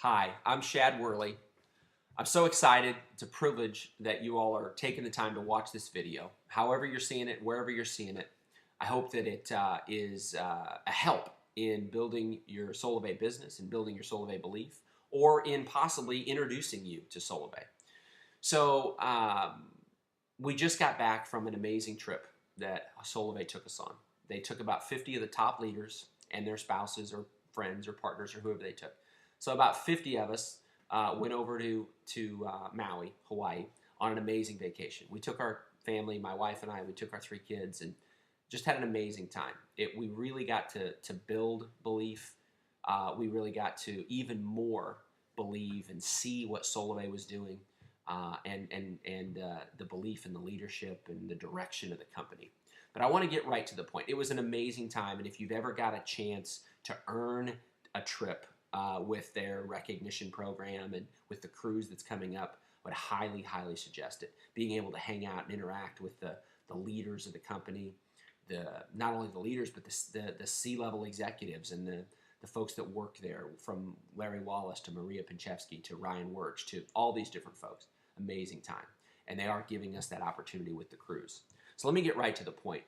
Hi, I'm Shad Worley. I'm so excited. It's a privilege that you all are taking the time to watch this video. However you're seeing it, wherever you're seeing it, I hope that it is a help in building your Solavei business and building your Solavei belief, or in possibly introducing you to Solavei. So we just got back from an amazing trip that Solavei took us on. They took about 50 of the top leaders and their spouses or friends or partners or whoever they took. So about 50 of us went over to Maui, Hawaii, on an amazing vacation. We took our family, my wife and I, we took our 3 kids, and just had an amazing time. We really got to build belief. We really got to even more believe and see what Solavei was doing, and the belief in the leadership and the direction of the company. But I want to get right to the point. It was an amazing time, and if you've ever got a chance to earn a trip with their recognition program and with the cruise that's coming up, I would highly, highly suggest it. Being able to hang out and interact with the leaders of the company, not only the leaders, but the C-level executives and the folks that work there, from Larry Wallace to Maria Pinchevsky to Ryan Wirch to all these different folks. Amazing time. And they are giving us that opportunity with the cruise. So let me get right to the point.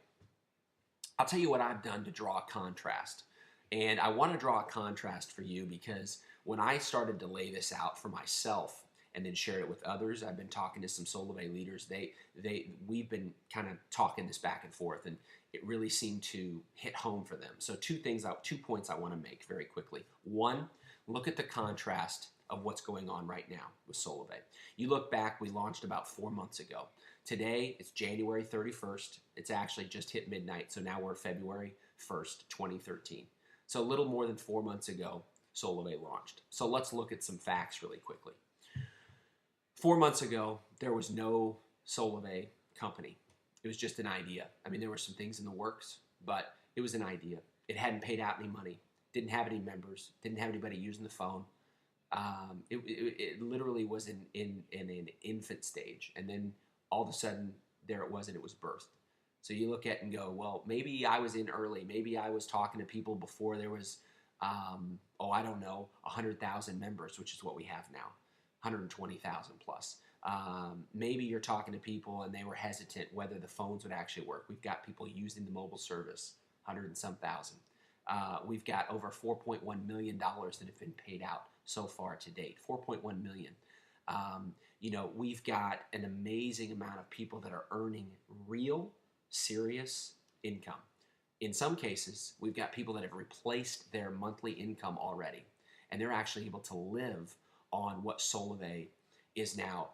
I'll tell you what I've done to draw a contrast. And I want to draw a contrast for you because when I started to lay this out for myself and then share it with others, I've been talking to some Solavei leaders. We've been kind of talking this back and forth, and it really seemed to hit home for them. So 2 points I want to make very quickly. One, look at the contrast of what's going on right now with Solavei. You look back, we launched about 4 months ago. Today, it's January 31st. It's actually just hit midnight, so now we're February 1st, 2013. So a little more than 4 months ago, Solavei launched. So let's look at some facts really quickly. 4 months ago, there was no Solavei company. It was just an idea. I mean, there were some things in the works, but it was an idea. It hadn't paid out any money, didn't have any members, didn't have anybody using the phone. It literally was in an infant stage. And then all of a sudden, there it was, and it was birthed. So you look at it and go, well, maybe I was in early. Maybe I was talking to people before there was, I don't know, 100,000 members, which is what we have now, 120,000 plus. Maybe you're talking to people and they were hesitant whether the phones would actually work. We've got people using the mobile service, 100 and some thousand. We've got over $4.1 million that have been paid out so far to date, 4.1 million. We've got an amazing amount of people that are earning real, serious income. In some cases, we've got people that have replaced their monthly income already, and they're actually able to live on what Solavei is now.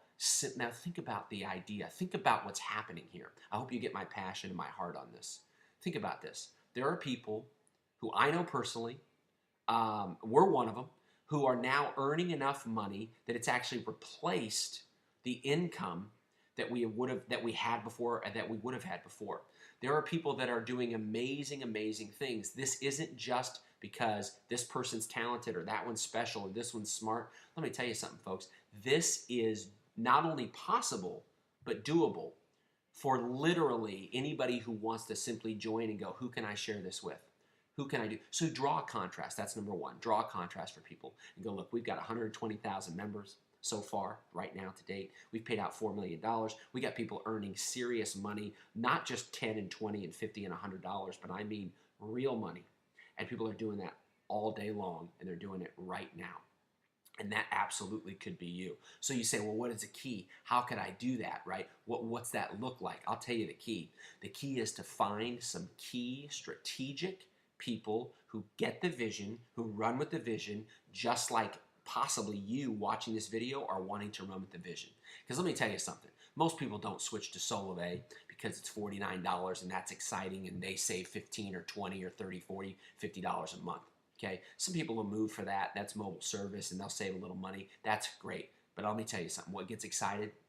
Now think about the idea. Think about what's happening here. I hope you get my passion and my heart on this. Think about this. There are people who I know personally, we're one of them, who are now earning enough money that it's actually replaced the income that we would have had before. There are people that are doing amazing, amazing things. This isn't just because this person's talented or that one's special or this one's smart. Let me tell you something, folks. This is not only possible, but doable for literally anybody who wants to simply join and go, who can I share this with? Who can I do? So draw a contrast. That's number one. Draw a contrast for people and go, look, we've got 120,000 members so far, right now to date. We've paid out $4 million. We got people earning serious money, not just 10 and 20 and 50 and $100, but I mean real money. And people are doing that all day long, and they're doing it right now. And that absolutely could be you. So you say, well, what is the key? How could I do that, right? What's that look like? I'll tell you the key. The key is to find some key strategic people who get the vision, who run with the vision, just like possibly you watching this video are wanting to run with the vision. Because let me tell you something. Most people don't switch to Solavei because it's $49 and that's exciting and they save 15 or 20 or 30, 40, $50 a month. Okay? Some people will move for that. That's mobile service and they'll save a little money. That's great. But let me tell you something. What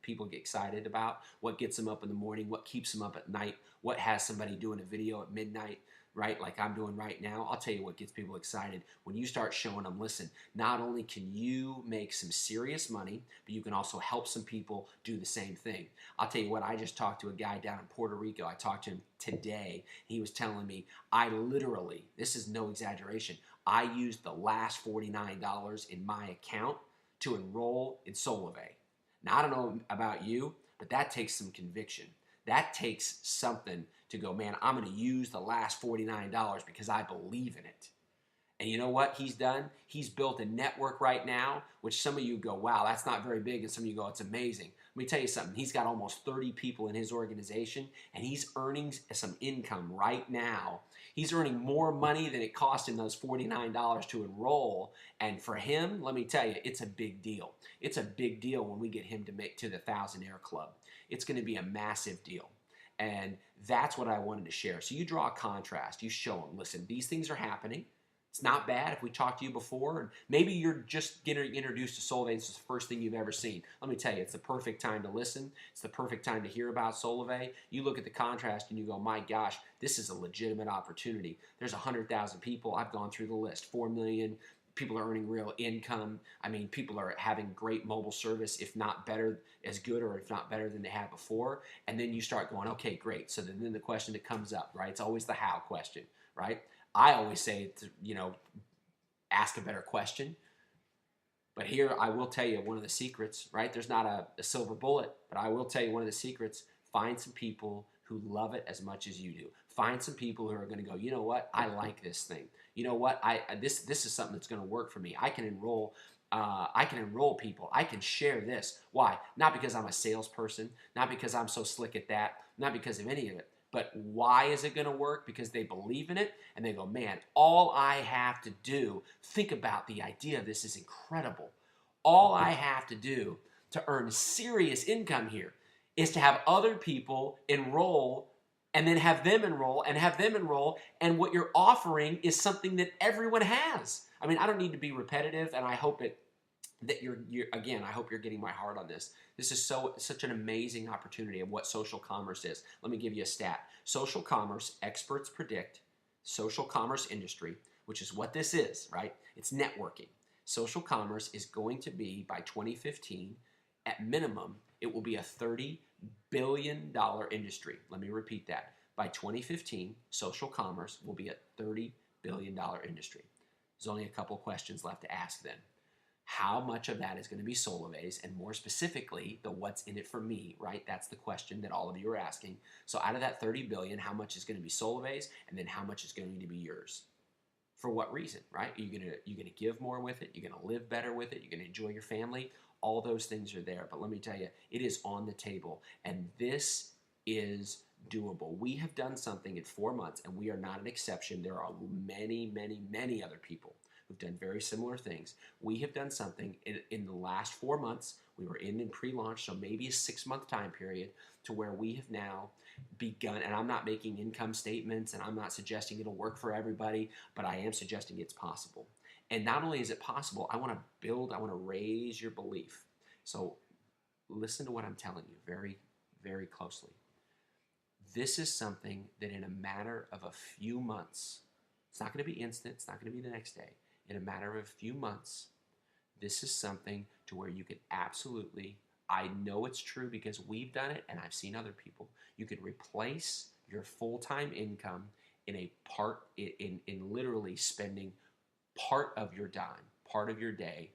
people get excited about, what gets them up in the morning, what keeps them up at night, what has somebody doing a video at midnight, right, like I'm doing right now. I'll tell you what gets people excited. When you start showing them, listen, not only can you make some serious money, but you can also help some people do the same thing. I'll tell you what, I just talked to a guy down in Puerto Rico. I talked to him today. He was telling me, I literally, this is no exaggeration, I used the last $49 in my account to enroll in Solavei. Now, I don't know about you, but that takes some conviction. That takes something to go, man, I'm going to use the last $49 because I believe in it. And you know what he's done? He's built a network right now, which some of you go, wow, that's not very big. And some of you go, it's amazing. Let me tell you something. He's got almost 30 people in his organization, and he's earning some income right now. He's earning more money than it cost him those $49 to enroll. And for him, let me tell you, it's a big deal. It's a big deal when we get him to make to the Thousandaire Club. It's going to be a massive deal. And that's what I wanted to share. So you draw a contrast. You show them, listen, these things are happening. It's not bad if we talked to you before, and maybe you're just getting introduced to Solavei. This is the first thing you've ever seen. Let me tell you, it's the perfect time to listen. It's the perfect time to hear about Solavei. You look at the contrast and you go, my gosh, this is a legitimate opportunity. There's 100,000 people. I've gone through the list. 4 million people are earning real income. I mean, people are having great mobile service, if not better, as good or if not better than they had before. And then you start going, okay, great. So then the question that comes up, right? It's always the how question, right? I always say, ask a better question. But here I will tell you one of the secrets, right? There's not a silver bullet, but I will tell you one of the secrets. Find some people who love it as much as you do. Find some people who are going to go, you know what? I like this thing. You know what? This is something that's going to work for me. I can enroll people. I can share this. Why? Not because I'm a salesperson, not because I'm so slick at that, not because of any of it. But why is it going to work? Because they believe in it and they go, man, all I have to do, think about the idea of this is incredible. All I have to do to earn serious income here is to have other people enroll and then have them enroll and have them enroll. And what you're offering is something that everyone has. I mean, I don't need to be repetitive, and I hope that you're again, I hope you're getting my heart on this. This is such an amazing opportunity of what social commerce is. Let me give you a stat. Social commerce, experts predict, social commerce industry, which is what this is, right? It's networking. Social commerce is going to be, by 2015, at minimum, it will be a $30 billion industry. Let me repeat that. By 2015, social commerce will be a $30 billion industry. There's only a couple questions left to ask then. How much of that is going to be Solavei's, and more specifically, the what's in it for me, right? That's the question that all of you are asking. So out of that 30 billion, how much is going to be Solavei's, and then how much is going to be yours? For what reason, right? Are you going to give more with it? You're going to live better with it? You're going to enjoy your family? All those things are there. But let me tell you, it is on the table, and this is doable. We have done something in 4 months, and we are not an exception. There are many, many, many other people who've done very similar things. We have done something in the last 4 months. We were in pre-launch, so maybe a 6-month time period, to where we have now begun, and I'm not making income statements, and I'm not suggesting it'll work for everybody, but I am suggesting it's possible. And not only is it possible, I want to raise your belief. So listen to what I'm telling you very, very closely. This is something that in a matter of a few months, it's not going to be instant, it's not going to be the next day. In a matter of a few months, this is something to where you can absolutely, I know it's true because we've done it and I've seen other people, you can replace your full-time income in literally spending part of your dime, part of your day,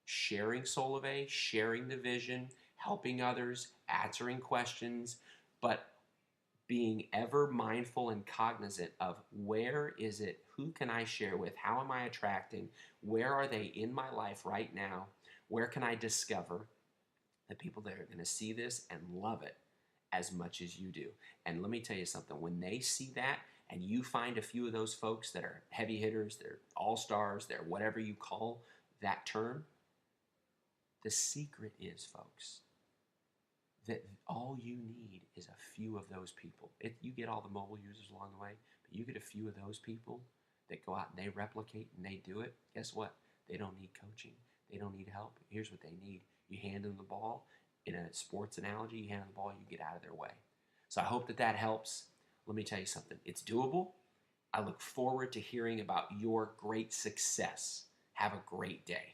sharing Solavei, sharing the vision, helping others, answering questions, but being ever mindful and cognizant of where is it, who can I share with, how am I attracting, where are they in my life right now, where can I discover the people that are going to see this and love it as much as you do. And let me tell you something, when they see that and you find a few of those folks that are heavy hitters, they're all-stars, they're whatever you call that term, the secret is, folks, that all you need is a few of those people. You get all the mobile users along the way, but you get a few of those people that go out and they replicate and they do it. Guess what? They don't need coaching. They don't need help. Here's what they need. You hand them the ball. In a sports analogy, you hand them the ball, you get out of their way. So I hope that helps. Let me tell you something. It's doable. I look forward to hearing about your great success. Have a great day.